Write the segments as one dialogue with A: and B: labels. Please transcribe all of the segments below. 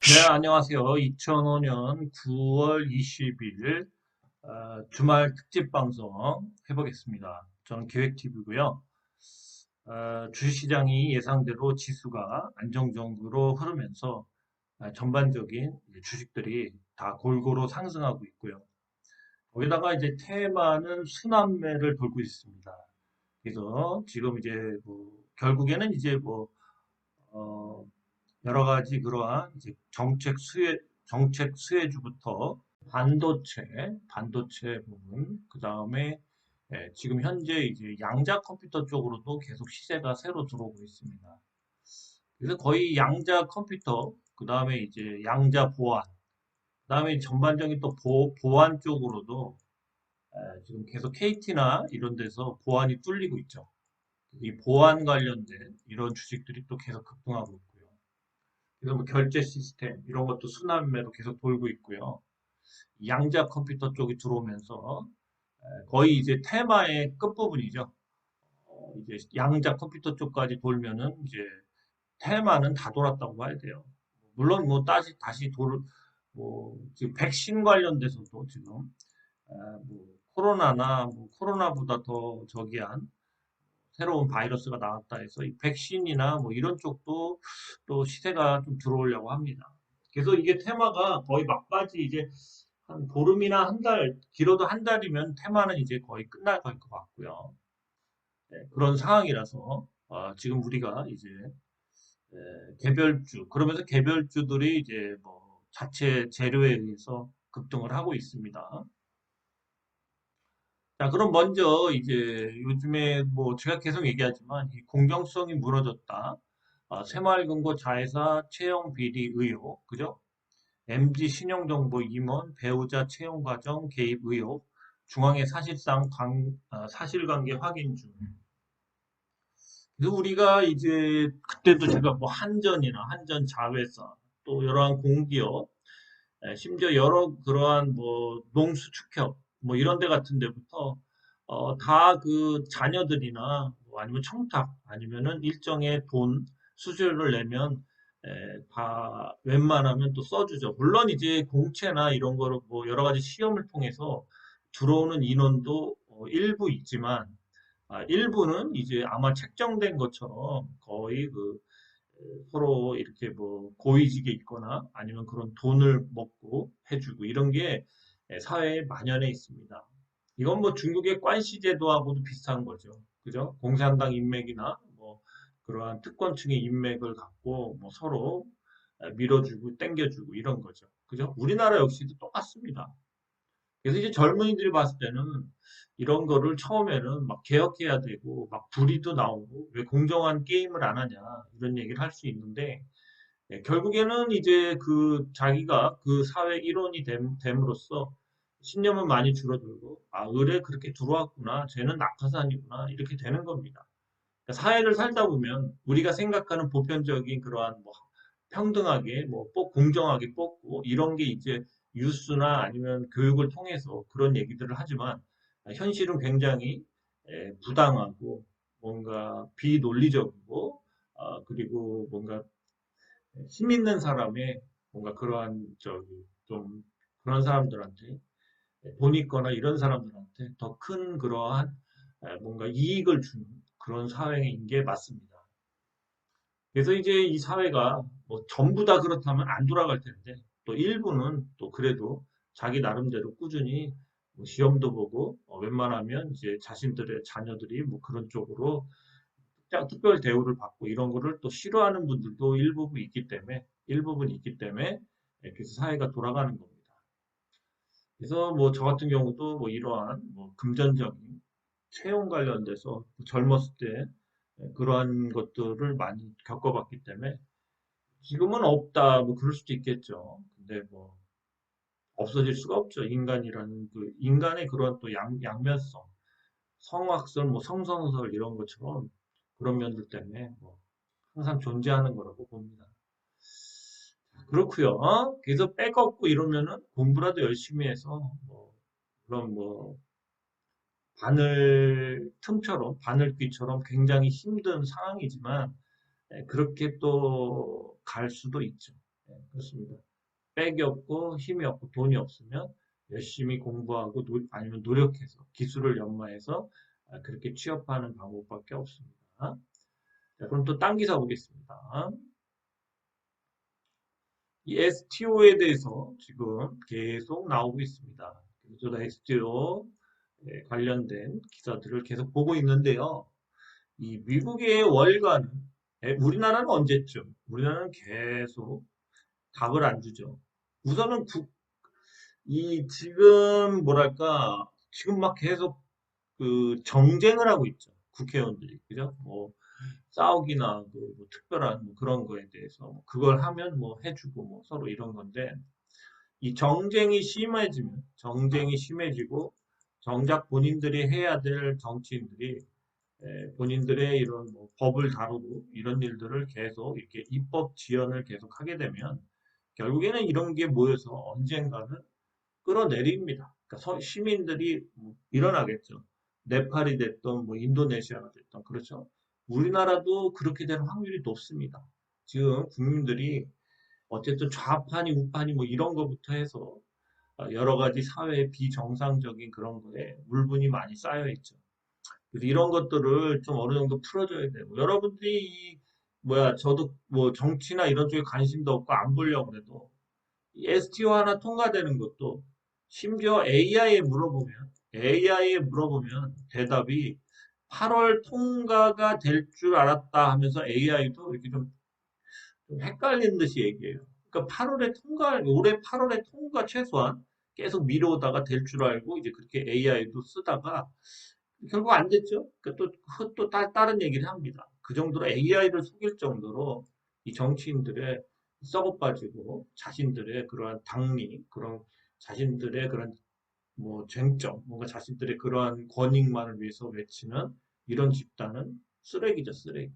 A: 네, 안녕하세요. 2005년 9월 20일 주말 특집 방송 해보겠습니다. 저는 기획TV고요. 주식시장이 예상대로 지수가 안정적으로 흐르면서 전반적인 이제 주식들이 다 골고루 상승하고 있고요. 거기다가 이제 테마는 순환매를 돌고 있습니다. 그래서 지금 이제 뭐 결국에는 이제 뭐 어, 여러 가지 그러한 이제 정책 수혜주부터 반도체 부분, 그 다음에 지금 현재 이제 양자 컴퓨터 쪽으로도 계속 시세가 새로 들어오고 있습니다. 그래서 거의 양자 컴퓨터, 그 다음에 이제 양자 보안, 그 다음에 전반적인 또 보안 쪽으로도 지금 계속 KT나 이런 데서 보안이 뚫리고 있죠. 이 보안 관련된 이런 주식들이 또 계속 급등하고 있고요. 그래서 뭐 결제 시스템 이런 것도 순환매로 계속 돌고 있고요. 양자 컴퓨터 쪽이 들어오면서 거의 이제 테마의 끝부분이죠. 이제 양자 컴퓨터 쪽까지 돌면은 이제 테마는 다 돌았다고 봐야 돼요. 물론 뭐 다시 뭐 지금 백신 관련돼서도 지금 뭐 코로나나 뭐 코로나보다 더 저기한 새로운 바이러스가 나왔다 해서 이 백신이나 뭐 이런 쪽도 또 시세가 좀 들어오려고 합니다. 그래서 이게 테마가 거의 막바지 이제 한 보름이나 한 달, 길어도 한 달이면 테마는 이제 거의 끝날 것 같고요. 네, 그런 상황이라서 지금 우리가 이제 개별주, 그러면서 개별주들이 이제 뭐 자체 재료에 의해서 급등을 하고 있습니다. 자, 그럼 먼저 이제 요즘에 뭐 제가 계속 얘기하지만 이 공정성이 무너졌다. 새마을금고 자회사 채용 비리 의혹, 그죠? MG 신용정보 임원 배우자 채용 과정 개입 의혹, 중앙의 사실관계 확인 중. 그래서 우리가 이제 그때도 제가 뭐 한전이나 한전 자회사 또 여러한 공기업 심지어 여러 그러한 뭐 농수축협 뭐 이런 데 같은 데부터 다 그 자녀들이나 뭐 아니면 청탁 아니면은 일정의 돈 수수료를 내면 다 웬만하면 또 써주죠. 물론 이제 공채나 이런 거를 뭐 여러 가지 시험을 통해서 들어오는 인원도 일부 있지만 일부는 이제 아마 책정된 것처럼 거의 그 서로 이렇게 뭐 고위직에 있거나 아니면 그런 돈을 먹고 해주고 이런 게 사회에 만연해 있습니다. 이건 뭐 중국의 관시 제도하고도 비슷한 거죠. 그죠? 공산당 인맥이나 뭐 그러한 특권층의 인맥을 갖고 뭐 서로 밀어주고 땡겨주고 이런 거죠. 그죠? 우리나라 역시도 똑같습니다. 그래서 이제 젊은이들이 봤을 때는 이런 거를 처음에는 막 개혁해야 되고 막 불의도 나오고 왜 공정한 게임을 안 하냐 이런 얘기를 할 수 있는데 결국에는 이제 그 자기가 그 사회 일원이 됨으로써 신념은 많이 줄어들고 아 의뢰 그렇게 들어왔구나 쟤는 낙하산이구나 이렇게 되는 겁니다. 그러니까 사회를 살다 보면 우리가 생각하는 보편적인 그러한 뭐 평등하게 뭐 공정하게 뽑고 이런 게 이제 뉴스나 아니면 교육을 통해서 그런 얘기들을 하지만 현실은 굉장히 부당하고 뭔가 비논리적이고 그리고 뭔가 힘 있는 사람의 뭔가 그러한 저기 좀 그런 사람들한테 돈 있거나 이런 사람들한테 더 큰 그러한 뭔가 이익을 주는 그런 사회인 게 맞습니다. 그래서 이제 이 사회가 뭐 전부 다 그렇다면 안 돌아갈 텐데 또 일부는 또 그래도 자기 나름대로 꾸준히 뭐 시험도 보고 웬만하면 이제 자신들의 자녀들이 뭐 그런 쪽으로 특별 대우를 받고 이런 거를 또 싫어하는 분들도 일부분 있기 때문에 그래서 사회가 돌아가는 겁니다. 그래서 뭐 저 같은 경우도 뭐 이러한 뭐 금전적인 채용 관련돼서 젊었을 때 그러한 것들을 많이 겪어봤기 때문에 지금은 없다 뭐 그럴 수도 있겠죠. 근데 뭐 없어질 수가 없죠. 인간이라는 그 인간의 그런 또 양면성, 성악설, 뭐 성선설 이런 것처럼 그런 면들 때문에 뭐 항상 존재하는 거라고 봅니다. 그렇고요. 그래서 빼먹고 이러면은 공부라도 열심히 해서 뭐 그런 뭐 바늘귀처럼 굉장히 힘든 상황이지만 그렇게 또 갈 수도 있죠. 그렇습니다. 백이 없고 힘이 없고 돈이 없으면 열심히 공부하고 아니면 노력해서 기술을 연마해서 그렇게 취업하는 방법밖에 없습니다. 자, 그럼 또 딴 기사 보겠습니다. 이 STO에 대해서 지금 계속 나오고 있습니다. 그래서 저도 STO 관련된 기사들을 계속 보고 있는데요. 이 미국의 월가는 우리나라는 언제쯤? 우리나라는 계속 답을 안 주죠. 우선은 이 지금 뭐랄까 지금 막 계속 그 정쟁을 하고 있죠. 국회의원들이 그죠? 뭐 싸우기나 뭐 특별한 뭐 그런 거에 대해서 뭐 그걸 하면 뭐 해주고 뭐 서로 이런 건데 이 정쟁이 심해지고 정작 본인들이 해야 될 정치인들이 본인들의 이런 뭐 법을 다루고 이런 일들을 계속 이렇게 입법 지연을 계속 하게 되면 결국에는 이런 게 모여서 언젠가는 끌어내립니다. 그러니까 시민들이 일어나겠죠. 네팔이 됐던 뭐 인도네시아가 됐던 그렇죠. 우리나라도 그렇게 될 확률이 높습니다. 지금 국민들이 어쨌든 좌파니 우파니 뭐 이런 거부터 해서 여러 가지 사회의 비정상적인 그런 거에 물분이 많이 쌓여 있죠. 그래서 이런 것들을 좀 어느 정도 풀어줘야 되고 여러분들이 뭐야 저도 뭐 정치나 이런 쪽에 관심도 없고 안 보려고 해도 STO 하나 통과되는 것도 심지어 AI에 물어보면 대답이 8월 통과가 될 줄 알았다 하면서 AI도 이렇게 좀 헷갈리는 듯이 얘기해요. 그러니까 8월에 올해 8월에 통과 최소한 계속 미뤄오다가 될 줄 알고 이제 그렇게 AI도 쓰다가 결국 안 됐죠. 그러니까 또 다른 얘기를 합니다. 그 정도로 AI를 속일 정도로 이 정치인들의 썩어 빠지고 자신들의 그러한 당리, 그런 자신들의 그런 뭐 쟁점, 뭔가 자신들의 그러한 권익만을 위해서 외치는 이런 집단은 쓰레기죠, 쓰레기.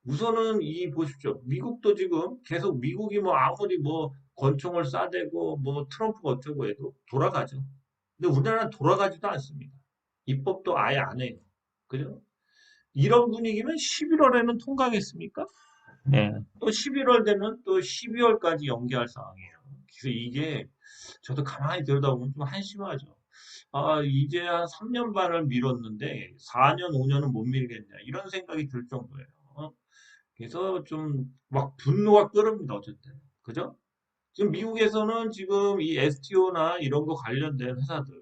A: 우선은 이 보십시오. 미국도 지금 계속 미국이 뭐 아무리 뭐 권총을 쏴대고 뭐 트럼프가 어쩌고 해도 돌아가죠. 근데 우리나라는 돌아가지도 않습니다. 입법도 아예 안 해요. 그죠? 이런 분위기면 11월에는 통과하겠습니까? 네. 또 11월 되면 또 12월까지 연기할 상황이에요. 그래서 이게 저도 가만히 들여다보면 좀 한심하죠. 아, 이제 한 3년 반을 미뤘는데 4년, 5년은 못 밀겠냐. 이런 생각이 들 정도예요. 그래서 좀 막 분노가 끓습니다. 어쨌든. 그죠? 지금 미국에서는 지금 이 STO나 이런 거 관련된 회사들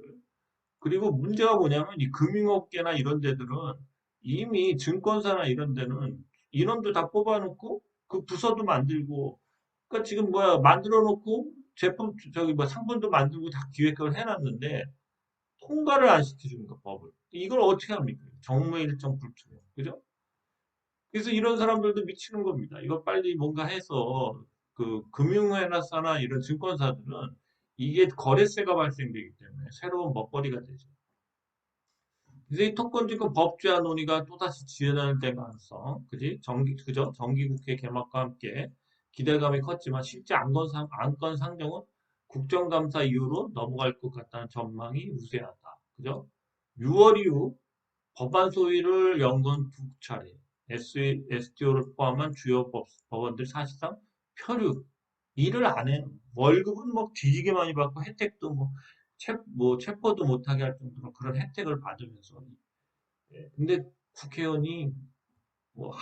A: 그리고 문제가 뭐냐면 이 금융업계나 이런 데들은 이미 증권사나 이런 데는 인원도 다 뽑아놓고 그 부서도 만들고 그러니까 지금 뭐야 만들어 놓고 제품 저기 뭐 상품도 만들고 다 기획을 해놨는데 통과를 안 시켜주는 거 법을 이걸 어떻게 합니까? 정무 일정 불투명 그죠? 그래서 이런 사람들도 미치는 겁니다. 이거 빨리 뭔가 해서 그 금융회사나 이런 증권사들은 이게 거래세가 발생되기 때문에 새로운 먹거리가 되죠. 그래서 이 토건주권 법제화 논의가 또다시 지연될 가능성, 그지? 그죠? 정기국회 개막과 함께 기대감이 컸지만 실제 안건 상정은 국정감사 이후로 넘어갈 것 같다는 전망이 우세하다. 그죠? 6월 이후 법안 소위를 연 건 두 차례. STO를 포함한 주요 법원들 사실상 표류. 일을 안 해요. 월급은 뭐 뒤지게 많이 받고 혜택도 뭐 체포도 못하게 할 정도로 그런 혜택을 받으면서 근데 국회의원이 뭐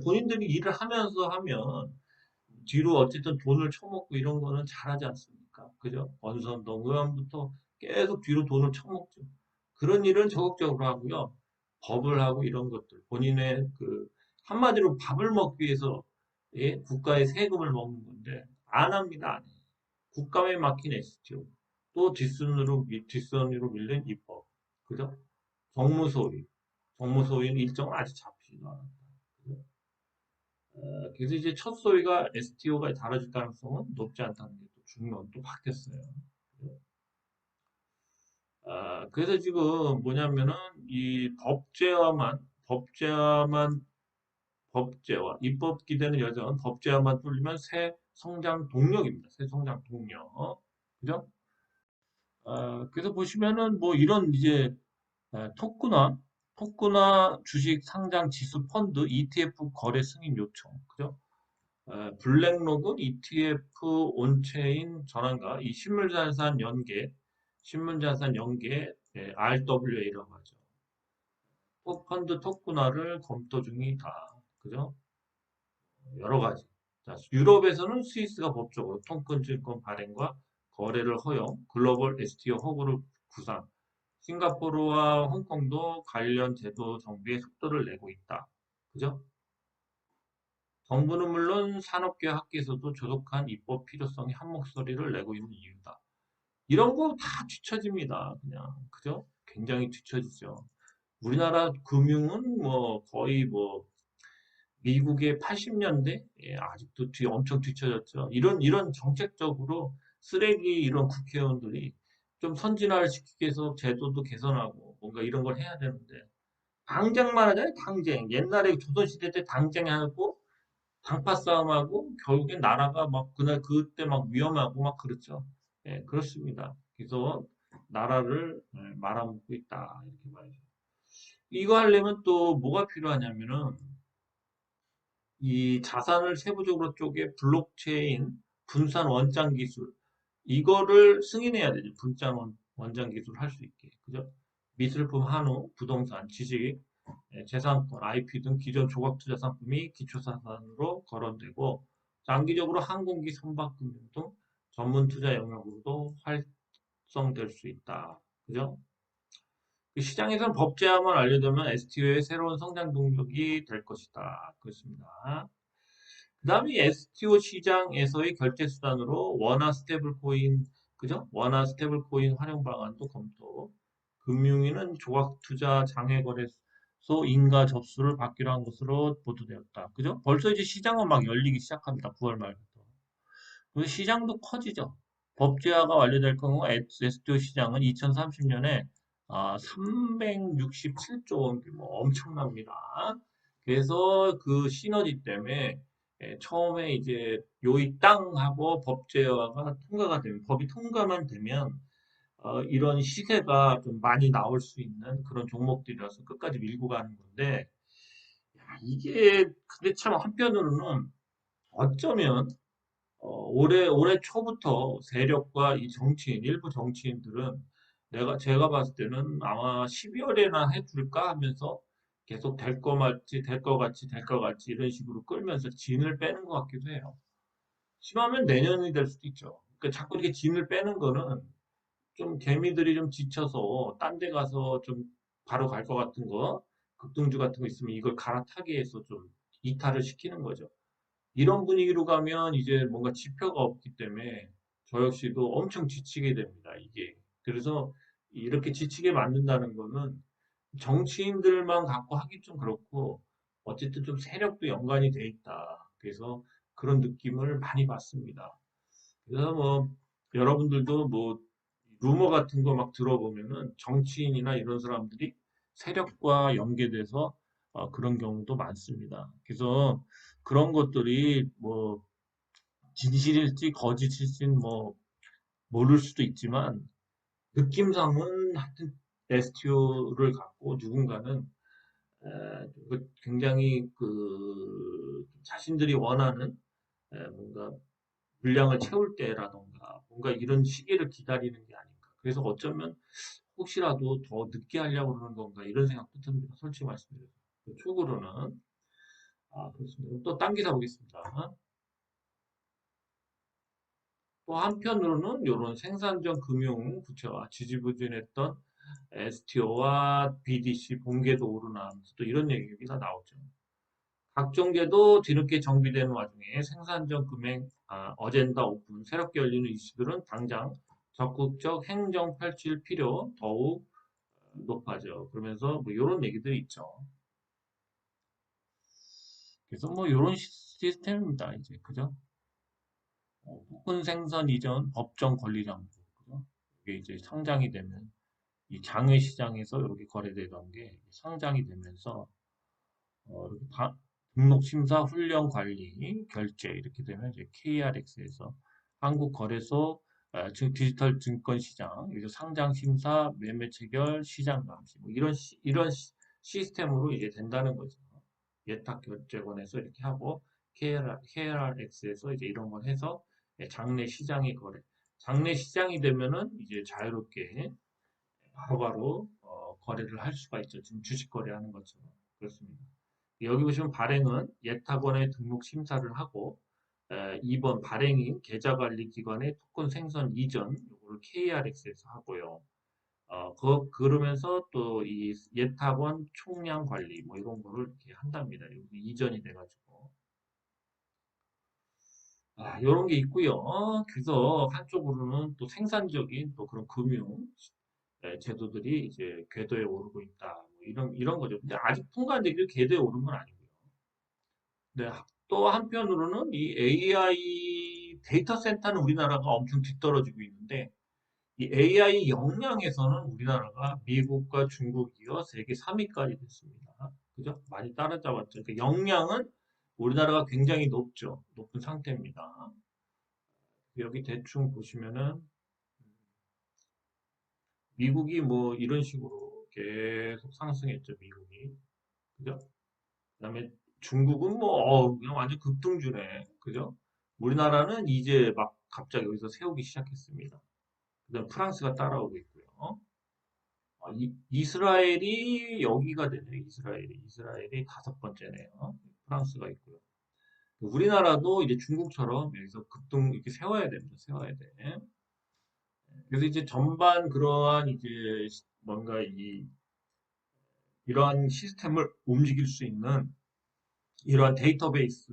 A: 본인들이 일을 하면서 하면 뒤로 어쨌든 돈을 쳐먹고 이런 거는 잘하지 않습니까? 그죠? 권선동 의원부터 계속 뒤로 돈을 쳐먹죠. 그런 일은 적극적으로 하고요. 법을 하고 이런 것들 본인의 그 한마디로 밥을 먹기 위해서 예? 국가의 세금을 먹는 건데 안 합니다. 안 해요. 국감에 막힌 STO 또 뒷선으로 밀린 입법 그죠? 정무소위 정무소위는 일정을 아직 잡히지도 않았다. 그래서 이제 첫 소위가 STO가 다뤄질 가능성은 높지 않다는 게 또 중요한 또 바뀌었어요. 그래서 지금 뭐냐면은 이 법제화, 입법 기대는 여전 법제화만 뚫리면 새 성장 동력입니다. 새 성장 동력. 그죠? 그래서 보시면은 뭐 이런 이제 토크나 주식 상장 지수 펀드 ETF 거래 승인 요청. 그죠? 블랙록은 ETF 온체인 전환가, 이 신물자산 연계, RWA라고 하죠. 펀드 토큰화를 검토 중이다. 그죠? 여러 가지. 자, 유럽에서는 스위스가 법적으로 토큰 증권 발행과 거래를 허용, 글로벌 STO 허브를 구상, 싱가포르와 홍콩도 관련 제도 정비에 속도를 내고 있다. 그죠? 정부는 물론 산업계 학계에서도 조속한 입법 필요성에 한 목소리를 내고 있는 이유다. 이런 거 다 뒤처집니다. 그냥. 그죠? 굉장히 뒤처지죠. 우리나라 금융은 뭐 거의 뭐 미국의 80년대 아직도 엄청 뒤처졌죠. 이런 정책적으로 쓰레기 이런 국회의원들이 좀 선진화를 시키기 위해서 제도도 개선하고 뭔가 이런 걸 해야 되는데 당쟁만 하잖아요. 당쟁. 옛날에 조선시대 때 당쟁하고 당파 싸움하고 결국엔 나라가 막 그날 그때 막 위험하고 막 그렇죠. 예, 그렇습니다. 그래서 나라를 말아먹고 있다 이렇게 봐야죠. 이거 하려면 또 뭐가 필요하냐면은 이 자산을 세부적으로 쪼개 블록체인 분산 원장 기술 이거를 승인해야 되죠. 분산 원장 기술 할 수 있게 그죠? 미술품, 한우, 부동산, 지식, 재산권, IP 등 기존 조각 투자 상품이 기초자산으로 거론되고 장기적으로 항공기, 선박금융 등 전문 투자 영역으로도 활성될 수 있다. 그죠? 그 시장에서는 법 제한만 알려두면 STO의 새로운 성장 동력이 될 것이다. 그렇습니다. 그 다음에 STO 시장에서의 결제 수단으로 원화 스테이블 코인, 그죠? 원화 스테이블 코인 활용 방안도 검토. 금융위는 조각 투자 장외 거래소 인가 접수를 받기로 한 것으로 보도되었다. 그죠? 벌써 이제 시장은 막 열리기 시작합니다. 9월 말부터. 그래서 시장도 커지죠. 법제화가 완료될 경우 STO 시장은 2030년에 367조 원 규모 엄청납니다. 그래서 그 시너지 때문에 처음에 이제 요이 땅하고 법제화가 통과가 되면 법이 통과만 되면 이런 시세가 좀 많이 나올 수 있는 그런 종목들이라서 끝까지 밀고 가는 건데 이게 근데 참 한편으로는 어쩌면 올해 초부터 세력과 이 정치인, 일부 정치인들은 제가 봤을 때는 아마 12월에나 해줄까 하면서 계속 될 거 같지, 될 거 같지, 될 거 같지 이런 식으로 끌면서 진을 빼는 것 같기도 해요. 심하면 내년이 될 수도 있죠. 그러니까 자꾸 이렇게 진을 빼는 거는 좀 개미들이 좀 지쳐서 딴 데 가서 좀 바로 갈 것 같은 거, 급등주 같은 거 있으면 이걸 갈아타기 위해서 좀 이탈을 시키는 거죠. 이런 분위기로 가면 이제 뭔가 지표가 없기 때문에 저 역시도 엄청 지치게 됩니다, 이게. 그래서 이렇게 지치게 만든다는 거는 정치인들만 갖고 하기 좀 그렇고, 어쨌든 좀 세력도 연관이 돼 있다. 그래서 그런 느낌을 많이 받습니다. 그래서 뭐, 여러분들도 뭐, 루머 같은 거 막 들어보면은 정치인이나 이런 사람들이 세력과 연계돼서 그런 경우도 많습니다. 그래서 그런 것들이 뭐 진실일지 거짓일지 뭐 모를 수도 있지만 느낌상은 하여튼 STO를 갖고 누군가는 굉장히 그 자신들이 원하는 뭔가 물량을 채울 때라던가 뭔가 이런 시기를 기다리는 게 아닌가. 그래서 어쩌면 혹시라도 더 늦게 하려고 그러는 건가 이런 생각도 듭니다. 솔직히 말씀드려서. 축으로는 그렇습니다. 또 딴 기사 보겠습니다. 또 한편으로는 이런 생산적 금융 부채와 지지부진했던 STO와 BDC 본계도 오르나면서 또 이런 얘기가 나오죠. 각종계도 뒤늦게 정비되는 와중에 생산적 금융 어젠다 오픈 새롭게 열리는 이슈들은 당장 적극적 행정 펼칠 필요 더욱 높아져. 그러면서 뭐 이런 얘기들이 있죠. 그래서 뭐 이런 시스템입니다. 이제 그죠? 부분 생선 이전 법정 권리장부 그죠? 이게 이제 상장이 되면 이 장외 시장에서 이렇게 거래되던 게 상장이 되면서 이렇게 등록 심사, 훈련 관리, 결제 이렇게 되면 이제 KRX에서 한국거래소 디지털 증권 시장, 여기서 상장 심사, 매매 체결, 시장 감시 뭐 이런 시스템으로 이제 된다는 거죠. 예탁 결제권에서 이렇게 하고 KRX에서 이제 이런 걸 해서 장내 시장이 거래. 장내 시장이 되면은 이제 자유롭게 바로바로 거래를 할 수가 있죠. 지금 주식 거래하는 것처럼. 그렇습니다. 여기 보시면 발행은 예탁원에 등록 심사를 하고 2번 발행인 계좌관리기관의 토큰 생성 이전 이거를 KRX에서 하고요. 그러면서 또 이 예탁원 총량 관리 뭐 이런 거를 이렇게 한답니다. 여기 이전이 돼가지고. 이런 게 있고요. 그래서 한쪽으로는 또 생산적인 또 그런 금융 제도들이 이제 궤도에 오르고 있다. 뭐 이런 거죠. 근데 아직 통과되기로 궤도에 오른 건 아니고요. 네, 또 한편으로는 이 AI 데이터 센터는 우리나라가 엄청 뒤떨어지고 있는데 이 AI 역량에서는 우리나라가 미국과 중국 이어 세계 3위까지 됐습니다. 그죠? 많이 따라잡았죠. 그 역량은 우리나라가 굉장히 높죠. 높은 상태입니다. 여기 대충 보시면은 미국이 뭐 이런 식으로 계속 상승했죠. 미국이. 그죠? 그다음에 중국은 뭐 그냥 완전 급등주네. 그죠? 우리나라는 이제 막 갑자기 여기서 세우기 시작했습니다. 그다음 프랑스가 따라오고 있고요. 이스라엘이 여기가 되네요. 이스라엘이 다섯 번째네요. 프랑스가 있고요. 우리나라도 이제 중국처럼 여기서 급등 이렇게 세워야 됩니다. 세워야 돼. 그래서 이제 전반 그러한 이제 뭔가 이러한 시스템을 움직일 수 있는 이러한 데이터베이스,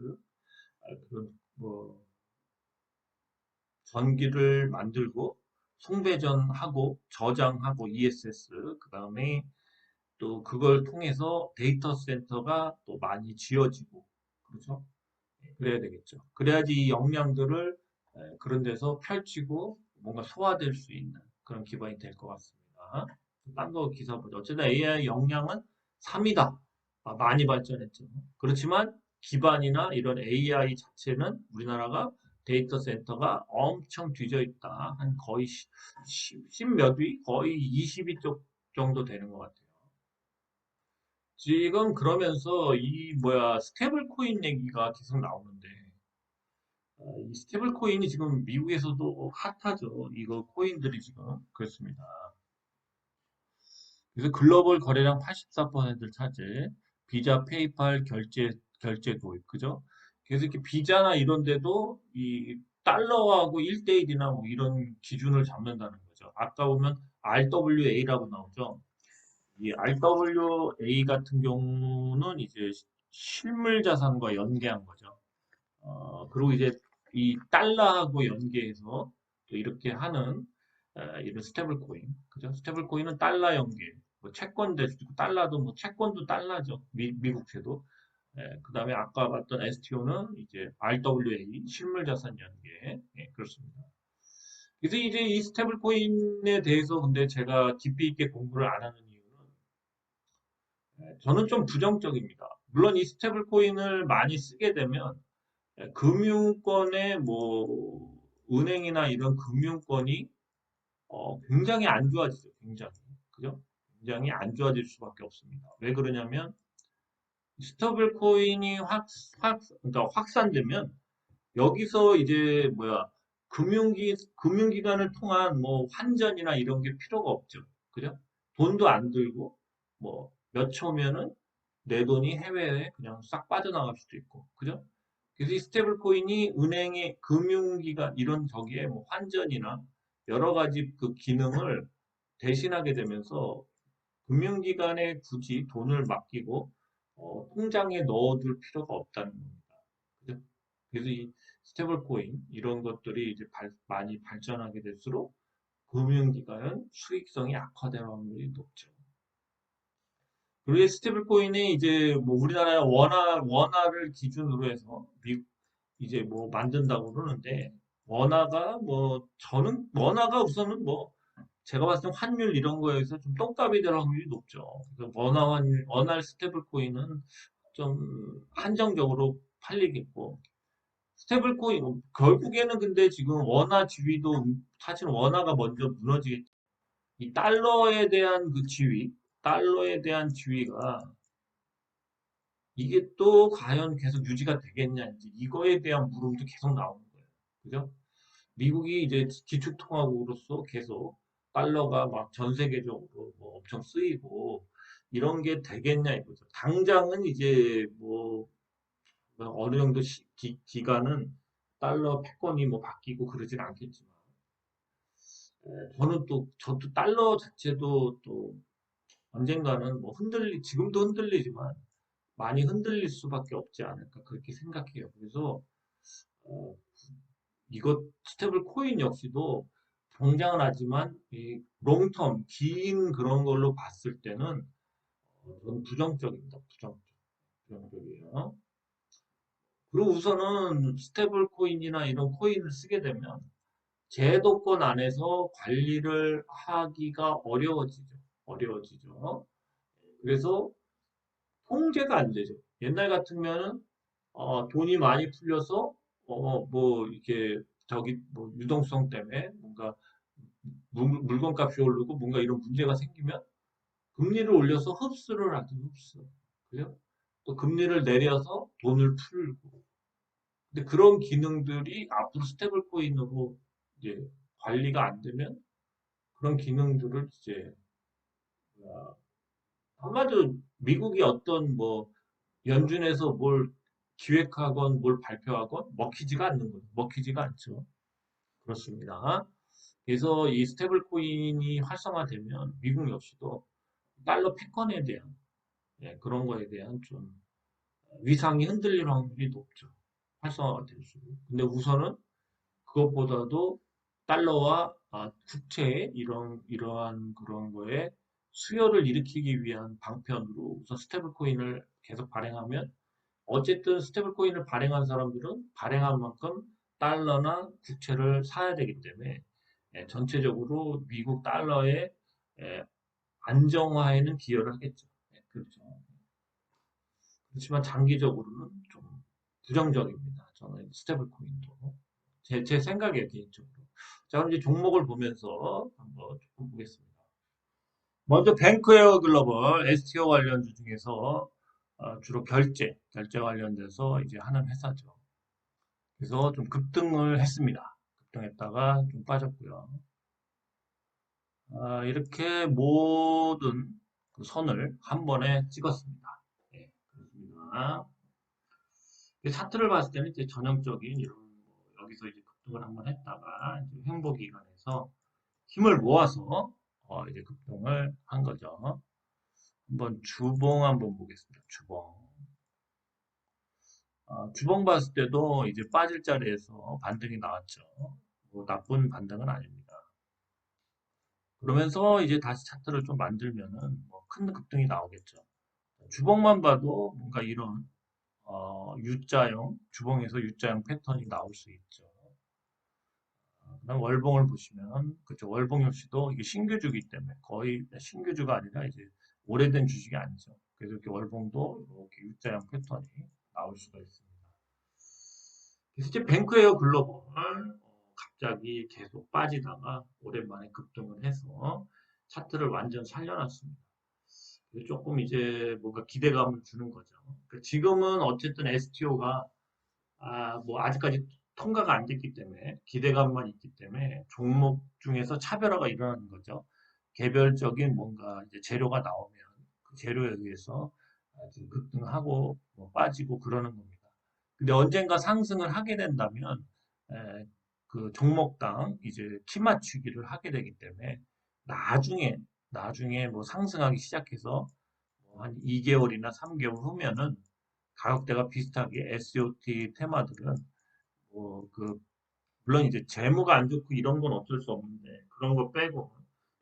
A: 그런 뭐 전기를 만들고 송배전하고 저장하고 ESS 그 다음에 또 그걸 통해서 데이터 센터가 또 많이 지어지고 그렇죠? 그래야 되겠죠. 그래야지 이 역량들을 그런 데서 펼치고 뭔가 소화될 수 있는 그런 기반이 될 것 같습니다. 딴 거 기사 보죠. 어쨌든 AI 역량은 3이다. 많이 발전했죠. 그렇지만 기반이나 이런 AI 자체는 우리나라가 데이터 센터가 엄청 뒤져 있다. 한 거의 10몇 위? 거의 20위 쪽 정도 되는 것 같아요. 지금 그러면서 이 뭐야 스테이블 코인 얘기가 계속 나오는데 이 스테이블 코인이 지금 미국에서도 핫하죠. 이거 코인들이 지금 그렇습니다. 그래서 글로벌 거래량 84%를 차지. 비자, 페이팔 결제 도입, 그죠? 그래서 이렇게 비자나 이런 데도 이 달러하고 1대1이나 뭐 이런 기준을 잡는다는 거죠. 아까 보면 RWA라고 나오죠. 이 RWA 같은 경우는 이제 실물 자산과 연계한 거죠. 그리고 이제 이 달러하고 연계해서 또 이렇게 하는 이런 스테이블 코인, 그죠? 스테이블 코인은 달러 연계, 뭐 채권 될 수도 있고 달러도 뭐 채권도 달러죠. 미국채도. 그다음에 아까 봤던 STO는 이제 RWA 실물 자산 연계, 그렇습니다. 그래서 이제 이 스테이블 코인에 대해서 근데 제가 깊이 있게 공부를 안 하는 이유는 저는 좀 부정적입니다. 물론 이 스테이블 코인을 많이 쓰게 되면 금융권의 뭐 은행이나 이런 금융권이 굉장히 안 좋아지죠. 굉장히 그죠? 굉장히 안 좋아질 수밖에 없습니다. 왜 그러냐면 스테이블 코인이 그러니까 확산되면 여기서 이제 뭐야 금융기관을 통한 뭐 환전이나 이런 게 필요가 없죠. 그죠? 돈도 안 들고 뭐 몇 초면은 내 돈이 해외에 그냥 싹 빠져나갈 수도 있고, 그죠? 그래서 이 스테이블 코인이 은행의 금융기관 이런 저기에 뭐 환전이나 여러 가지 그 기능을 대신하게 되면서 금융기관에 굳이 돈을 맡기고 통장에 넣어둘 필요가 없다는 겁니다. 그죠? 그래서 이 스테이블 코인 이런 것들이 이제 많이 발전하게 될수록 금융기관은 수익성이 악화될 확률이 높죠. 그리고 이 스테이블 코인이 이제 뭐 우리나라의 원화를 기준으로 해서 이제 뭐 만든다고 그러는데 원화가 뭐 저는 원화가 우선은 뭐 제가 봤을 때 환율 이런 거에서 좀 똥값이 될 확률이 높죠. 그래서 원화 스테이블 코인은 좀 한정적으로 팔리겠고 스테이블 코인 결국에는 근데 지금 원화 지위도 사실 원화가 먼저 무너지겠죠. 이 달러에 대한 그 지위, 달러에 대한 지위가 이게 또 과연 계속 유지가 되겠냐, 이제 이거에 대한 물음도 계속 나오는 거예요. 그죠? 미국이 이제 기축통화국으로서 계속 달러가 막 전 세계적으로 뭐 엄청 쓰이고 이런 게 되겠냐 이거죠. 당장은 이제 뭐 어느 정도 기간은 달러 패권이 뭐 바뀌고 그러진 않겠지만 저도 달러 자체도 또 언젠가는 뭐 지금도 흔들리지만 많이 흔들릴 수밖에 없지 않을까 그렇게 생각해요. 그래서 어, 이것 스테이블 코인 역시도 성장은 하지만 이 롱텀 긴 그런 걸로 봤을 때는 저는 부정적입니다. 부정적이에요. 그리고 우선은 스테이블 코인이나 이런 코인을 쓰게 되면 제도권 안에서 관리를 하기가 어려워지죠. 그래서 통제가 안 되죠. 옛날 같으면은 돈이 많이 풀려서 뭐 이렇게 저기 뭐 유동성 때문에 뭔가 물건값이 오르고 뭔가 이런 문제가 생기면 금리를 올려서 흡수를 하죠. 흡수. 그죠? 또 금리를 내려서 돈을 풀고. 근데 그런 기능들이 앞으로 스테이블 코인으로 이제 관리가 안 되면 그런 기능들을 이제 한마디로 미국이 어떤 뭐 연준에서 뭘 기획하건 뭘 발표하건 먹히지가 않는 거죠. 먹히지가 않죠. 그렇습니다. 그래서 이 스테이블 코인이 활성화되면 미국 역시도 달러 패권에 대한 그런 거에 대한 좀 위상이 흔들릴 확률이 높죠. 활성화가 될수록. 근데 우선은 그것보다도 달러와 국채의 이러한 그런 거에 수요를 일으키기 위한 방편으로 우선 스테이블 코인을 계속 발행하면 어쨌든 스테이블 코인을 발행한 사람들은 발행한 만큼 달러나 국채를 사야 되기 때문에 전체적으로 미국 달러의 예, 안정화에는 기여를 하겠죠. 그렇죠. 그렇지만 장기적으로는 좀 부정적입니다. 저는 스테이블 코인도. 제 생각이에요, 개인적으로. 자, 그럼 이제 종목을 보면서 한번 조금 보겠습니다. 먼저 뱅크웨어 글로벌 STO 관련주 중에서 주로 결제 관련돼서 이제 하는 회사죠. 그래서 좀 급등을 했습니다. 급등했다가 좀 빠졌고요. 이렇게 모든 그 선을 한 번에 찍었습니다. 네, 그렇습니다. 차트를 봤을 때는 이제 전형적인 이런 여기서 이제 급등을 한번 했다가 이제 횡보 기간에서 힘을 모아서 이제 급등을 한 거죠. 한번 주봉 한번 보겠습니다. 주봉. 주봉 봤을 때도 이제 빠질 자리에서 반등이 나왔죠. 뭐 나쁜 반등은 아닙니다. 그러면서 이제 다시 차트를 좀 만들면은 뭐큰 급등이 나오겠죠. 주봉만 봐도 뭔가 이런 U자형 주봉에서 U자형 패턴이 나올 수 있죠. 그다음 월봉을 보시면 그쵸 월봉 역시도 이게 신규주기 때문에 거의 신규주가 아니라 이제 오래된 주식이 아니죠. 그래서 이렇게 월봉도 이렇게 U자형 패턴이 나올 수가 있습니다. 그래서 이제 뱅크웨어 글로벌 갑자기 계속 빠지다가 오랜만에 급등을 해서 차트를 완전 살려놨습니다. 조금 이제 뭔가 기대감을 주는 거죠. 지금은 어쨌든 STO가 뭐 아직까지 통과가 안 됐기 때문에 기대감만 있기 때문에 종목 중에서 차별화가 일어나는 거죠. 개별적인 뭔가 이제 재료가 나오면 그 재료에 의해서 좀 급등하고 뭐 빠지고 그러는 겁니다. 근데 언젠가 상승을 하게 된다면 그 종목당 이제 키 맞추기를 하게 되기 때문에 나중에 나중에 뭐 상승하기 시작해서 뭐한 2개월이나 3개월 후면은 가격대가 비슷하게 SOT 테마들은 그 물론 이제 재무가 안 좋고 이런 건 어쩔 수 없는데 그런 거 빼고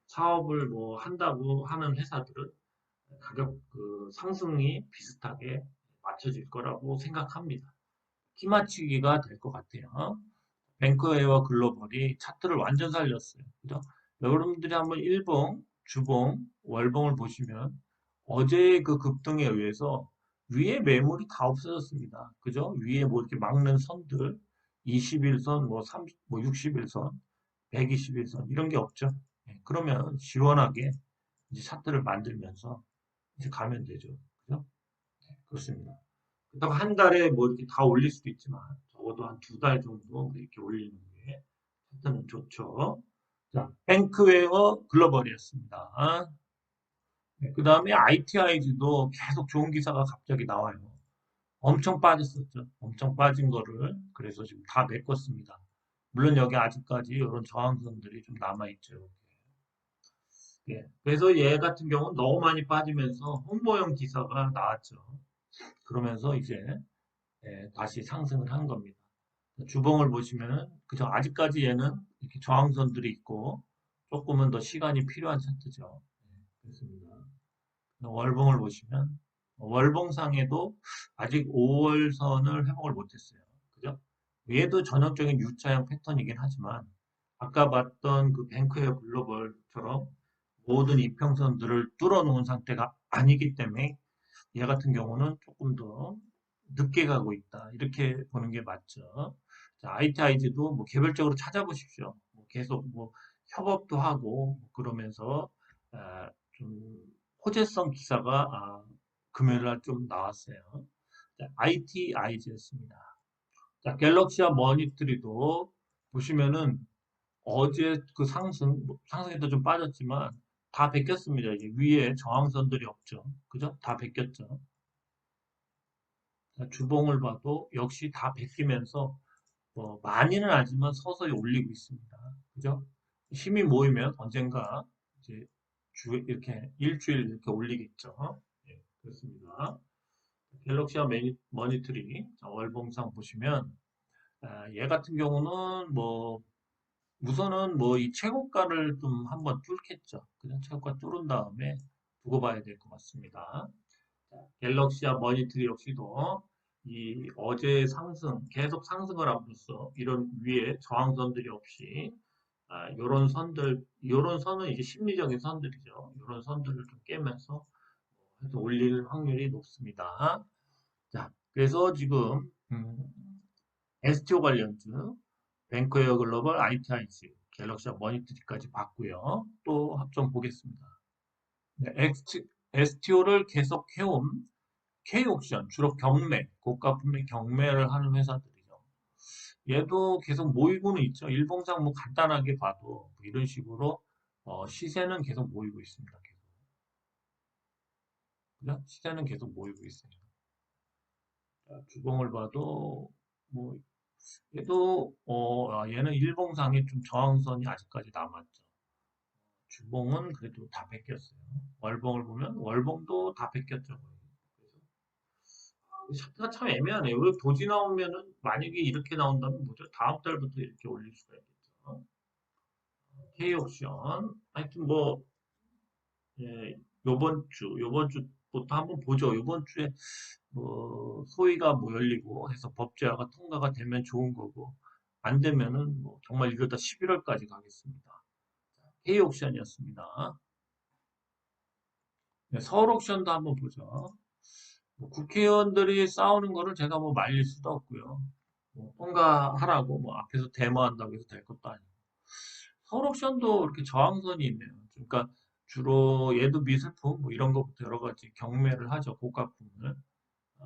A: 사업을 뭐 한다고 하는 회사들은 가격 그 상승이 비슷하게 맞춰질 거라고 생각합니다. 키 맞추기가 될 것 같아요. 뱅크웨어와 글로벌이 차트를 완전 살렸어요. 그죠? 여러분들이 한번 일봉, 주봉, 월봉을 보시면 어제의 그 급등에 의해서 위에 매물이 다 없어졌습니다. 그죠? 위에 뭐 이렇게 막는 선들, 21선, 뭐 30, 뭐 61선, 121선 이런 게 없죠. 네, 그러면 시원하게 이제 차트를 만들면서 이제 가면 되죠. 그죠? 네, 그렇습니다. 그렇다고 한 달에 뭐 이렇게 다 올릴 수도 있지만 적어도 한 두 달 정도 이렇게 올리는 게 차트는 좋죠. 자, 뱅크웨어 글로벌이었습니다. 네, 그 다음에 ITIG도 계속 좋은 기사가 갑자기 나와요. 엄청 빠졌었죠. 엄청 빠진 거를 그래서 지금 다 메꿨습니다. 물론 여기 아직까지 이런 저항선들이 좀 남아있죠. 예, 그래서 얘 같은 경우는 너무 많이 빠지면서 홍보용 기사가 나왔죠. 그러면서 이제 다시 상승을 한 겁니다. 주봉을 보시면은 그저 아직까지 얘는 이렇게 저항선들이 있고 조금은 더 시간이 필요한 차트죠. 그렇습니다. 월봉을 보시면 월봉상에도 아직 5월선을 회복을 못했어요. 그죠? 얘도 전형적인 U자형 패턴이긴 하지만 아까 봤던 그 뱅크웨어 글로벌처럼 모든 이평선들을 뚫어놓은 상태가 아니기 때문에 얘 같은 경우는 조금 더 늦게 가고 있다. 이렇게 보는 게 맞죠. 자, ITIG도 뭐 개별적으로 찾아보십시오. 뭐 계속 뭐 협업도 하고 뭐 그러면서 좀 호재성 기사가 금요일 날 좀 나왔어요. 자, ITIG였습니다. 자, 갤럭시와 머니터리도 보시면은 어제 그 상승에도 좀 빠졌지만 다 베꼈습니다. 이제 위에 저항선들이 없죠. 그죠? 다 베꼈죠. 주봉을 봐도 역시 다 베끼면서 많이는 아니지만 서서히 올리고 있습니다. 그죠? 힘이 모이면 언젠가 이제 이렇게 일주일 이렇게 올리겠죠. 예, 그렇습니다. 갤럭시와 머니터리 월봉상 보시면 얘 같은 경우는 뭐 우선은 뭐 이 최고가를 좀 한번 뚫겠죠. 그냥 최고가 뚫은 다음에 두고 봐야 될 것 같습니다. 갤럭시와 머니터리 역시도 이 어제 계속 상승을 함으로써 이런 위에 저항선들이 없이 요런 선들, 요런 선은 이제 심리적인 선들이죠. 요런 선들을 좀 깨면서 해서 올릴 확률이 높습니다. 자, 그래서 지금 STO 관련주, 뱅크웨어 글로벌, ITIG, 갤럭시와 머니터리까지 봤고요. 또 합점 보겠습니다. 네, STO를 계속 해온 K옥션, 주로 경매, 고가 품목 경매를 하는 회사들이죠. 얘도 계속 모이고는 있죠. 일봉상 뭐 간단하게 봐도 뭐 이런 식으로 시세는 계속 모이고 있습니다. 계속. 그죠? 시세는 계속 모이고 있습니다. 자, 주봉을 봐도 뭐 얘도 얘는 일봉상에 좀 저항선이 아직까지 남았죠. 주봉은 그래도 다 뺏겼어요. 월봉을 보면 월봉도 다 뺏겼죠. 차트가 참 애매하네요. 왜 도지 나오면은 만약에 이렇게 나온다면 뭐죠? 다음 달부터 이렇게 올릴 수가 있겠죠. K옵션. 하여튼 뭐 예, 요번 주부터 한번 보죠. 요번 주에 뭐 소위가 뭐 열리고 해서 법제화가 통과가 되면 좋은 거고 안 되면은 뭐 정말 이러다 11월까지 가겠습니다. K옵션이었습니다. 네, 서울옵션도 한번 보죠. 뭐 국회의원들이 싸우는 거를 제가 뭐 말릴 수도 없고요. 뭐 통과하라고 뭐 앞에서 데모한다고 해서 될 것도 아니고. 서울옥션도 이렇게 저항선이 있네요. 그러니까 주로 얘도 미술품 뭐 이런 것부터 여러 가지 경매를 하죠. 고가품을.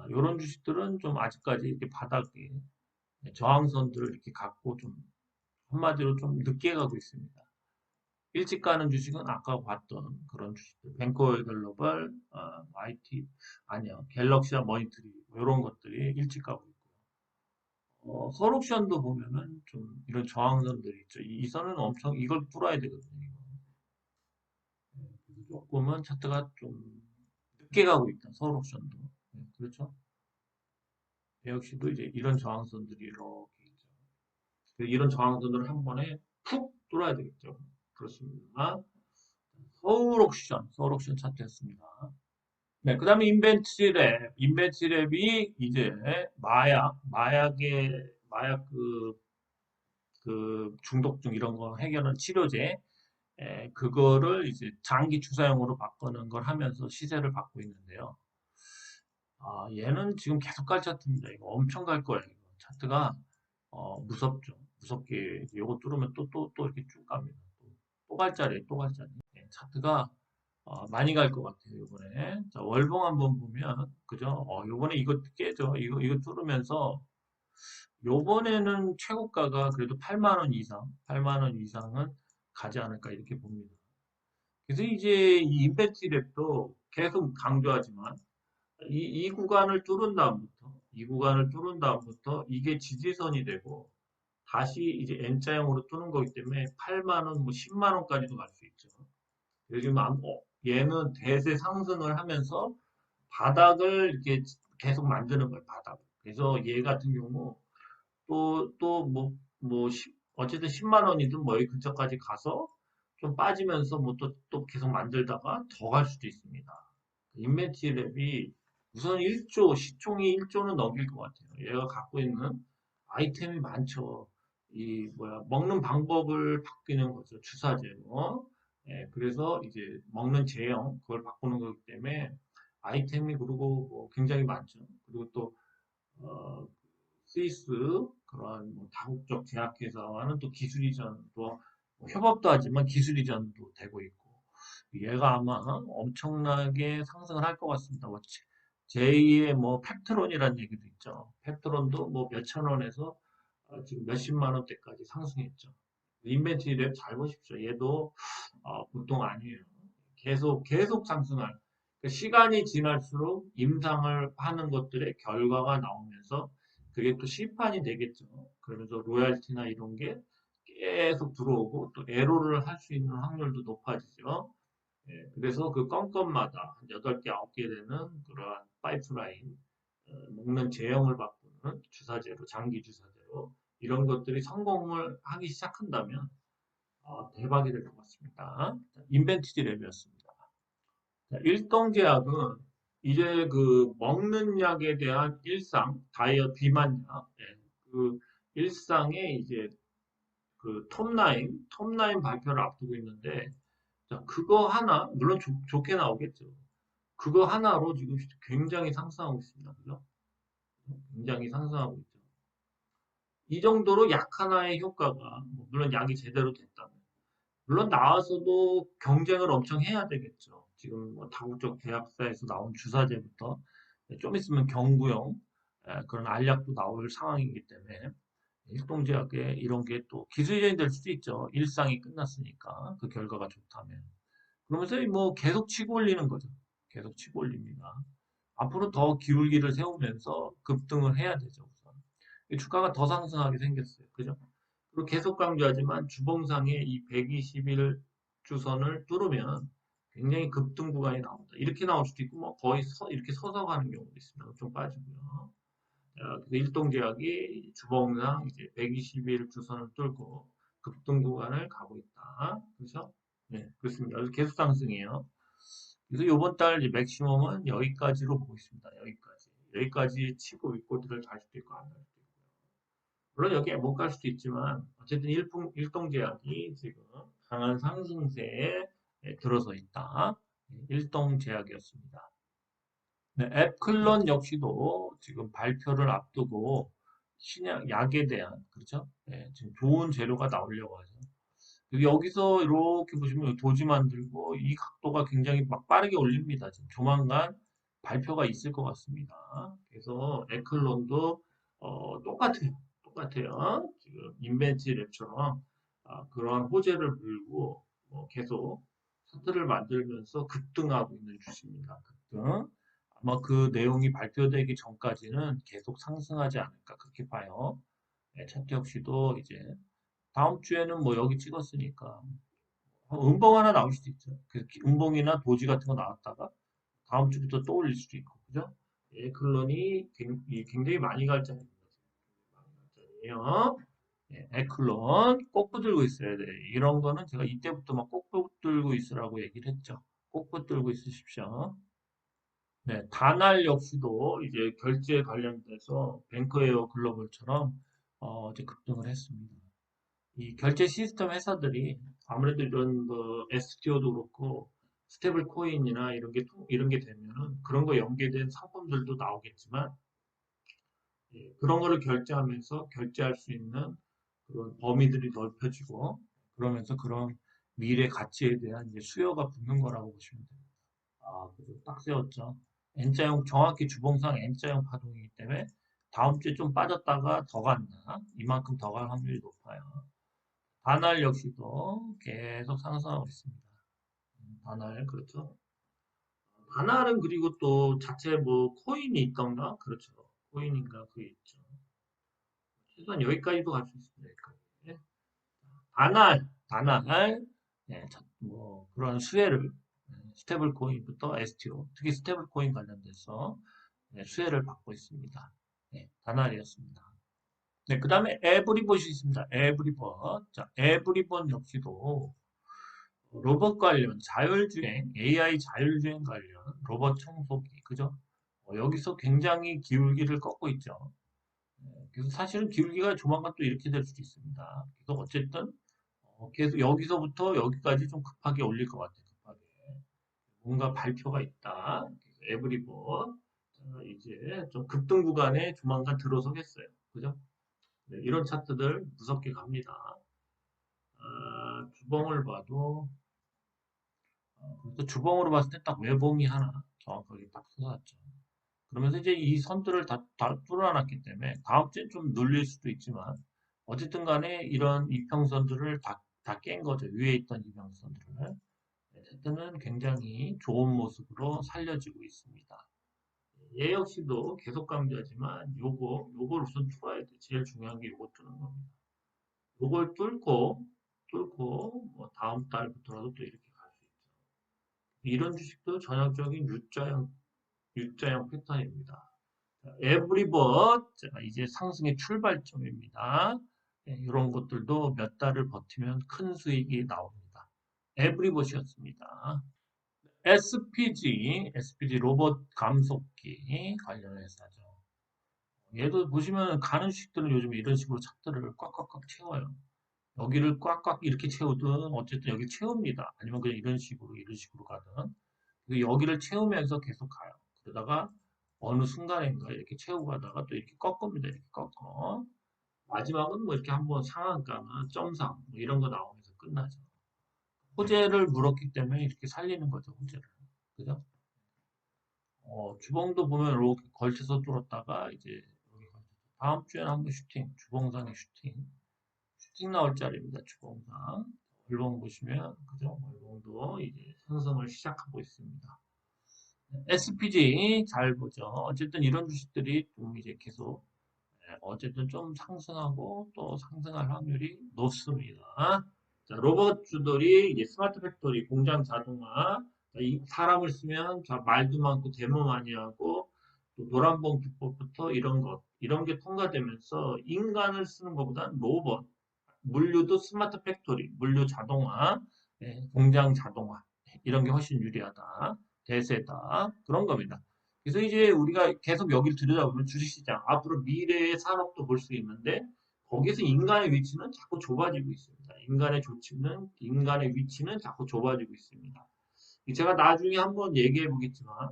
A: 이런 주식들은 좀 아직까지 이렇게 바닥에 저항선들을 이렇게 갖고 좀 한마디로 좀 늦게 가고 있습니다. 일찍 가는 주식은 아까 봤던 그런 주식들, 뱅커 글로벌, IT 아니요, 갤럭시와 머니터리 이런 것들이 일찍 가고 있고. 서울옥션도 보면은 좀 이런 저항선들이 있죠. 이 선은 엄청 이걸 뚫어야 되거든요. 조금은 차트가 좀 늦게 가고 있다. 서울옥션도. 네, 그렇죠. 역시도 이제 이런 저항선들이 이렇게 있죠. 이런 저항선들을 한 번에 푹 뚫어야 되겠죠. 그렇습니다. 서울옥션 차트였습니다. 네, 그 다음에 인벤치랩이 이제 마약 그 중독증 이런 거 해결하는 치료제, 그거를 이제 장기 주사용으로 바꾸는 걸 하면서 시세를 받고 있는데요. 얘는 지금 계속 갈 차트입니다. 이거 엄청 갈 거예요. 이거. 차트가 무섭죠. 무섭게 요거 뚫으면 또 이렇게 쭉 갑니다. 또 갈 자리, 또 갈 자리. 차트가 많이 갈 것 같아요, 이번에. 자, 월봉 한번 보면, 그죠? 요번에 이거 깨죠. 이거 뚫으면서, 요번에는 최고가가 그래도 8만 원 이상, 8만 원 이상은 가지 않을까, 이렇게 봅니다. 그래서 이제 이 임팩트 랩도 계속 강조하지만, 이 구간을 뚫은 다음부터, 이 구간을 뚫은 다음부터 이게 지지선이 되고, 다시 이제 N자형으로 뚫는 거기 때문에 8만 원, 뭐 10만 원까지도 갈 수 있죠. 요즘 얘는 대세 상승을 하면서 바닥을 이렇게 계속 만드는 거예요, 바닥. 그래서 얘 같은 경우 어쨌든 10만 원이든 뭐 여기 근처까지 가서 좀 빠지면서 뭐 또 계속 만들다가 더 갈 수도 있습니다. 인벤치 랩이 우선 1조, 시총이 1조는 넘길 것 같아요. 얘가 갖고 있는 아이템이 많죠. 먹는 방법을 바뀌는 거죠. 주사제로. 예, 그래서 이제 먹는 제형, 그걸 바꾸는 거기 때문에 아이템이 그리고 뭐 굉장히 많죠. 그리고 또, 어, 스위스, 그런 뭐 다국적 제약회사와는 또 기술 이전도, 뭐 협업도 하지만 기술 이전도 되고 있고, 얘가 아마 엄청나게 상승을 할 것 같습니다. 뭐 제2의 뭐 펩트론이라는 얘기도 있죠. 펩트론도 뭐 몇천 원에서 지금 몇십만 원대까지 상승했죠. 인벤트리 랩 잘 보십시오. 얘도 보통 아니에요. 계속 상승할. 그러니까 시간이 지날수록 임상을 하는 것들의 결과가 나오면서 그게 또 시판이 되겠죠. 그러면서 로얄티나 이런 게 계속 들어오고 또 에로를 할 수 있는 확률도 높아지죠. 예, 그래서 그 건건마다 한 8개, 9개 되는 그러한 파이프라인, 먹는 제형을 바꾸는 주사제로, 장기 주사제로 이런 것들이 성공을 하기 시작한다면 대박이 될 것 같습니다. 인벤티지 랩이었습니다. 일동제약은 이제 그 먹는 약에 대한 일상, 다이어트 비만약, 예, 그 일상에 이제 그 톱라인 발표를 앞두고 있는데, 자, 그거 하나, 물론 좋게 나오겠죠. 그거 하나로 지금 굉장히 상승하고 있습니다. 그죠? 굉장히 상승하고 있죠. 이 정도로 약 하나의 효과가, 물론 약이 제대로 됐다면, 물론 나와서도 경쟁을 엄청 해야 되겠죠. 지금 뭐 다국적 제약사에서 나온 주사제부터 좀 있으면 경구용 그런 알약도 나올 상황이기 때문에 일동제약에 이런 게 또 기술적인 될 수도 있죠. 일상이 끝났으니까 그 결과가 좋다면. 그러면서 뭐 계속 치고 올리는 거죠. 계속 치고 올립니다. 앞으로 더 기울기를 세우면서 급등을 해야 되죠. 우선. 주가가 더 상승하게 생겼어요. 그죠? 그리고 계속 강조하지만 주봉상의 이 120일 주선을 뚫으면 굉장히 급등 구간이 나옵니다. 이렇게 나올 수도 있고 뭐 거의 이렇게 서서 가는 경우도 있습니다. 좀 빠지고요. 일동제약이 주봉상 이제 120일 주선을 뚫고 급등 구간을 가고 있다. 그렇죠? 네, 그렇습니다. 그래서 계속 상승이에요. 그래서 이번 달 이제 맥시멈은 여기까지로 보고 있습니다. 여기까지. 여기까지 치고 윗꼬리를 달 수도 있고 안 달 수도 있고. 물론 여기에 못 갈 수도 있지만 어쨌든 일동제약이 지금 강한 상승세에 들어서 있다. 일동제약이었습니다. 네, 앱클론 역시도 지금 발표를 앞두고 신약 약에 대한 그렇죠? 네, 지금 좋은 재료가 나오려고 하죠. 여기서 이렇게 보시면 도지 만들고 이 각도가 굉장히 막 빠르게 올립니다. 지금 조만간 발표가 있을 것 같습니다. 그래서 에클론도 똑같아요. 똑같아요. 지금 인벤치 랩처럼 그러한 호재를 불고 계속 차트를 만들면서 급등하고 있는 주식입니다. 급등. 아마 그 내용이 발표되기 전까지는 계속 상승하지 않을까 그렇게 봐요. 네, 차트 역시도 이제 다음 주에는 뭐 여기 찍었으니까 음봉 하나 나올 수도 있죠. 그래서 음봉이나 도지 같은 거 나왔다가 다음 주부터 또 올릴 수도 있고, 그죠? 예, 클론이 굉장히 많이 갈 자리입니다. 많이 갈 자리예요. 예, 에클론 꼭 붙들고 있어야 돼. 이런 거는 제가 이때부터 막 꼭 붙들고 있으라고 얘기를 했죠. 꼭 붙들고 있으십시오. 네, 다날 역시도 이제 결제 관련돼서 뱅크웨어 글로벌처럼 이제 급등을 했습니다. 이 결제 시스템 회사들이 아무래도 이런 뭐 STO도 그렇고 스테이블 코인이나 이런 게 되면은 그런 거 연계된 상품들도 나오겠지만 그런 거를 결제하면서 결제할 수 있는 그런 범위들이 넓혀지고 그러면서 그런 미래 가치에 대한 이제 수요가 붙는 거라고 보시면 됩니다. 아, 그죠. 딱 세웠죠. N자형, 정확히 주봉상 N자형 파동이기 때문에 다음 주에 좀 빠졌다가 더 간다. 이만큼 더 갈 확률이 높아요. 단알 역시도 계속 상승하고 있습니다. 단알, 그렇죠. 단알은 그리고 또 자체 뭐 코인이 있던가? 그렇죠. 코인인가 그게 있죠. 최소한 여기까지도 갈 수 있습니다. 여기까지. 단알, 예, 뭐 그런 수혜를 스테이블 코인부터 STO, 특히 스테이블 코인 관련돼서 수혜를 받고 있습니다. 네, 단알이었습니다. 네, 그 다음에 에브리봇이 있습니다. 에브리봇. 자, 에브리봇 역시도 로봇 관련, 자율주행, AI 자율주행 관련, 로봇 청소기, 그죠? 여기서 굉장히 기울기를 꺾고 있죠. 그래서 사실은 기울기가 조만간 또 이렇게 될 수도 있습니다. 그래서 어쨌든 계속 여기서부터 여기까지 좀 급하게 올릴 것 같아요. 급하게. 뭔가 발표가 있다. 에브리봇. 이제 좀 급등 구간에 조만간 들어서겠어요. 그죠? 네, 이런 차트들 무섭게 갑니다. 아, 주봉을 봐도 또 주봉으로 봤을 때 딱 외봉이 하나 정확하게 딱 솟았죠. 그러면서 이제 이 선들을 다 뚫어놨기 때문에 다음 주에 좀 눌릴 수도 있지만 어쨌든 간에 이런 이평선들을 다 깬 거죠. 위에 있던 이평선들을. 어쨌든은 굉장히 좋은 모습으로 살려지고 있습니다. 얘 역시도 계속 강조하지만 요걸 우선 뚫어야 돼. 제일 중요한 게 요거 뚫는 겁니다. 요걸 뚫고 뭐 다음 달부터라도 또 이렇게 갈 수 있죠. 이런 주식도 전형적인 U자형 패턴입니다. 에브리버트 이제 상승의 출발점입니다. 이런 것들도 몇 달을 버티면 큰 수익이 나옵니다. 에브리버시였습니다. SPG 로봇 감속기 관련해서 하죠. 얘도 보시면 가는 주식들은 요즘 이런 식으로 차트를 꽉꽉꽉 채워요. 여기를 꽉꽉 이렇게 채우든 어쨌든 여기 채웁니다. 아니면 그냥 이런 식으로 가든 여기를 채우면서 계속 가요. 그러다가 어느 순간인가 이렇게 채우고 가다가 또 이렇게 꺾습니다. 이렇게 꺾어. 마지막은 뭐 이렇게 한번 상한가나 점상 뭐 이런 거 나오면서 끝나죠. 호재를 물었기 때문에 이렇게 살리는 거죠. 호재를. 그죠? 주봉도 보면 이렇게 걸쳐서 뚫었다가 이제 여기 다음 주에는 한번 슈팅, 주봉상의 슈팅 나올 자리입니다. 주봉상. 월봉 보시면 그죠? 월봉도 이제 상승을 시작하고 있습니다. SPG 잘 보죠. 어쨌든 이런 주식들이 좀 이제 계속 어쨌든 좀 상승하고 또 상승할 확률이 높습니다. 자, 로봇주들이 이제 스마트 팩토리, 공장 자동화, 이 사람을 쓰면 말도 많고 데모 많이 하고 또 노란봉 기법부터 이런 게 통과되면서 인간을 쓰는 것보다는 로봇, 물류도 스마트 팩토리, 물류 자동화, 공장 자동화 이런 게 훨씬 유리하다, 대세다 그런 겁니다. 그래서 이제 우리가 계속 여기를 들여다보면 주식시장 앞으로 미래의 산업도 볼 수 있는데 거기서 인간의 위치는 자꾸 좁아지고 있습니다. 인간의 위치는 자꾸 좁아지고 있습니다. 제가 나중에 한번 얘기해 보겠지만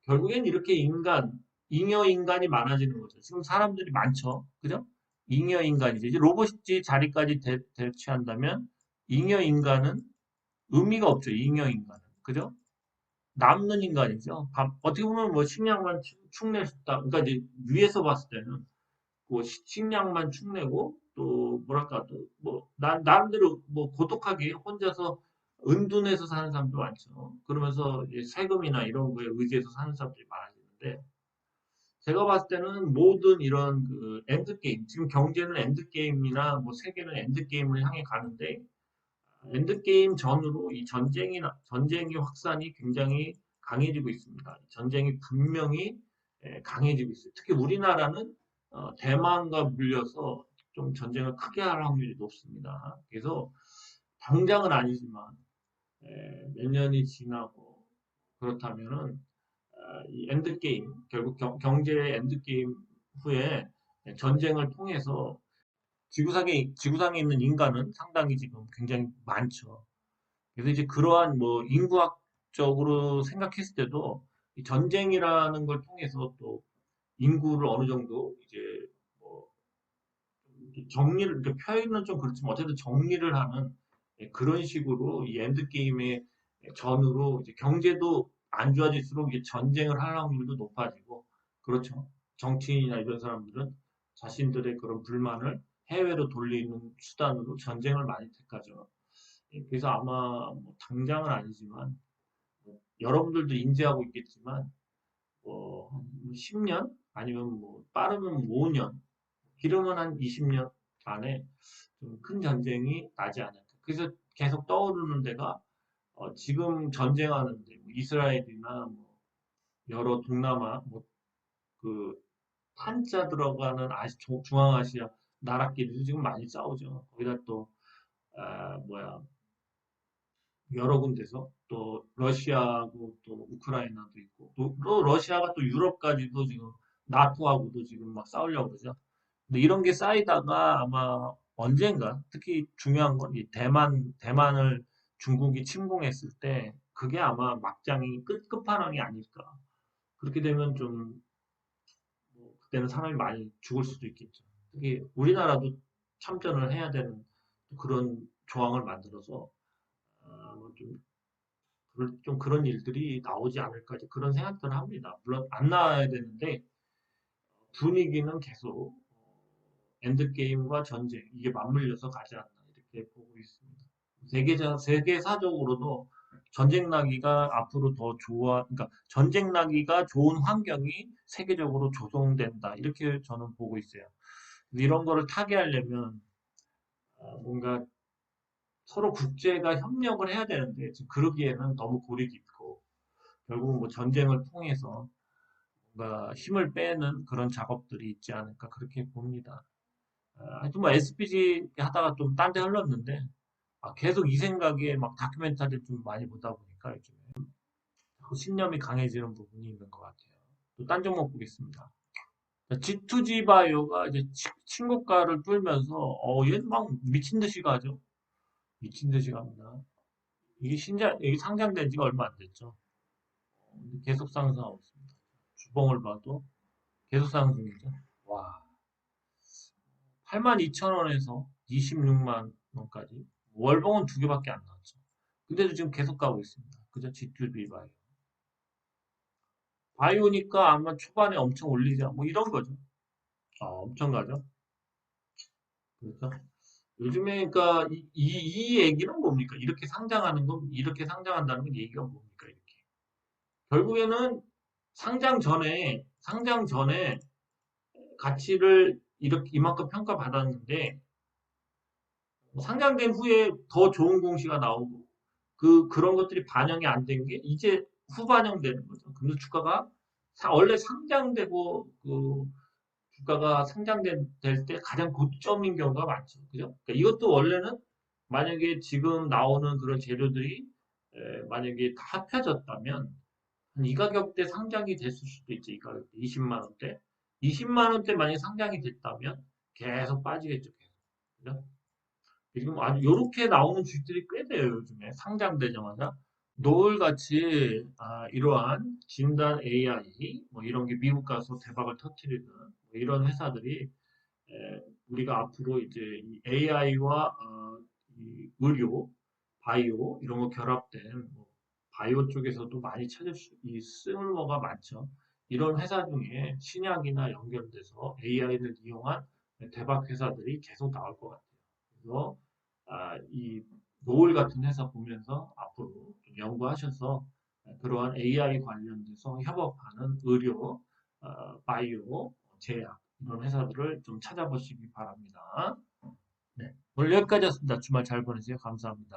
A: 결국엔 이렇게 잉여 인간이 많아지는 거죠. 지금 사람들이 많죠. 그죠? 잉여 인간이죠. 이제 로봇이 자리까지 대체한다면 잉여 인간은 의미가 없죠. 잉여 인간은. 그죠? 남는 인간이죠. 어떻게 보면 뭐 식량만 축낼 수 있다. 그러니까 이제 위에서 봤을 때는 뭐 식량만 축내고 또 뭐랄까 또 뭐 나름대로 뭐 고독하게 혼자서 은둔해서 사는 사람도 많죠. 그러면서 이제 세금이나 이런 거에 의지해서 사는 사람들이 많아지는데 제가 봤을 때는 모든 이런 그 엔드게임, 지금 경제는 엔드게임이나 뭐 세계는 엔드게임을 향해 가는데 엔드게임 전후로 이 전쟁의 확산이 굉장히 강해지고 있습니다. 전쟁이 분명히 강해지고 있어요. 특히 우리나라는 대만과 물려서 좀 전쟁을 크게 할 확률이 높습니다. 그래서 당장은 아니지만 몇 년이 지나고 그렇다면은 이 엔드게임 결국 경제의 엔드게임 후에 전쟁을 통해서 지구상에 있는 인간은 상당히 지금 굉장히 많죠. 그래서 이제 그러한 뭐 인구학적으로 생각했을 때도 이 전쟁이라는 걸 통해서 또 인구를 어느 정도 이제 뭐 정리를 이렇게 표현은 좀 그렇지만 어쨌든 정리를 하는 예, 그런 식으로 이 엔드게임의 전으로 이제 경제도 안 좋아질수록 이제 전쟁을 할 확률도 높아지고, 그렇죠. 정치인이나 이런 사람들은 자신들의 그런 불만을 해외로 돌리는 수단으로 전쟁을 많이 택하죠. 예, 그래서 아마 뭐 당장은 아니지만, 뭐 여러분들도 인지하고 있겠지만, 한 10년? 아니면 뭐 빠르면 5년, 길으면 한 20년 안에 좀 큰 전쟁이 나지 않을까. 그래서 계속 떠오르는 데가 지금 전쟁하는데 뭐 이스라엘이나 뭐 여러 동남아 뭐그 한자 들어가는 중앙아시아 나라끼리도 지금 많이 싸우죠. 거기다 또 뭐야 여러 군데서 또 러시아하고 또 우크라이나도 있고 또 러시아가 또 유럽까지도 지금 나토하고도 지금 막 싸우려고 그러죠. 근데 이런 게 쌓이다가 아마 언젠가 특히 중요한 건 이 대만을 중국이 침공했을 때 그게 아마 막장이 끝판왕이 아닐까. 그렇게 되면 좀 그때는 사람이 많이 죽을 수도 있겠죠. 특히 우리나라도 참전을 해야 되는 그런 조항을 만들어서 좀 그런 일들이 나오지 않을까 그런 생각들을 합니다. 물론 안 나와야 되는데 분위기는 계속 엔드게임과 전쟁 이게 맞물려서 가지 않나 이렇게 보고 있습니다. 세계사적으로도 전쟁 나기가 앞으로 더 그러니까 전쟁 나기가 좋은 환경이 세계적으로 조성된다 이렇게 저는 보고 있어요. 이런 거를 타개하려면 뭔가 서로 국제가 협력을 해야 되는데 지금 그러기에는 너무 골이 깊고 결국은 뭐 전쟁을 통해서 뭔가 힘을 빼는 그런 작업들이 있지 않을까 그렇게 봅니다. 하여튼 뭐 SPG 하다가 좀 딴 데 흘렀는데 계속 이 생각에 막 다큐멘터리를 좀 많이 보다 보니까 요즘에 신념이 강해지는 부분이 있는 것 같아요. 또 딴 종목 보겠습니다. G2G 바이오가 이제 친고가를 뚫면서 얘는 막 미친 듯이 가죠. 미친 듯이 갑니다. 이게 상장된 지가 얼마 안 됐죠. 계속 상승하고 있습니다. 주봉을 봐도 계속 상승 중이죠. 와, 82,000원에서 26만 원까지. 월봉은 두 개밖에 안 나왔죠. 근데도 지금 계속 가고 있습니다. 그죠? G2B 바이오. 바이오니까 아마 초반에 엄청 올리자. 뭐 이런 거죠. 엄청 가죠. 그렇죠? 요즘에 그러니까 이 얘기는 뭡니까? 이렇게 상장한다는 건 얘기가 뭡니까? 이렇게. 결국에는 상장 전에 가치를 이렇게 이만큼 평가받았는데 상장된 후에 더 좋은 공시가 나오고 그런 것들이 반영이 안 된 게 이제 후반영되는 거죠. 근데 주가가 원래 상장되고 주가가 상장될 때 가장 고점인 경우가 많죠. 그죠? 그러니까 이것도 원래는 만약에 지금 나오는 그런 재료들이 만약에 다 합쳐졌다면 이 가격대 상장이 됐을 수도 있죠. 이 가격대 20만 원대. 20만 원대 만약에 상장이 됐다면 계속 빠지겠죠. 계속. 그죠? 지금 아주 요렇게 나오는 주식들이 꽤 돼요, 요즘에. 상장되자마자. 노을같이, 이러한 진단 AI, 뭐 이런 게 미국 가서 대박을 터뜨리는 뭐 이런 회사들이, 우리가 앞으로 이제 이 AI와, 이 의료, 바이오, 이런 거 결합된, 뭐 바이오 쪽에서도 많이 이 쓸모가 많죠. 이런 회사 중에 신약이나 연결돼서 AI를 이용한 대박 회사들이 계속 나올 것 같아요. 그래서 이 노을 같은 회사 보면서 앞으로 좀 연구하셔서 그러한 AI 관련돼서 협업하는 의료, 바이오, 제약 이런 회사들을 좀 찾아보시기 바랍니다. 네. 오늘 여기까지였습니다. 주말 잘 보내세요. 감사합니다.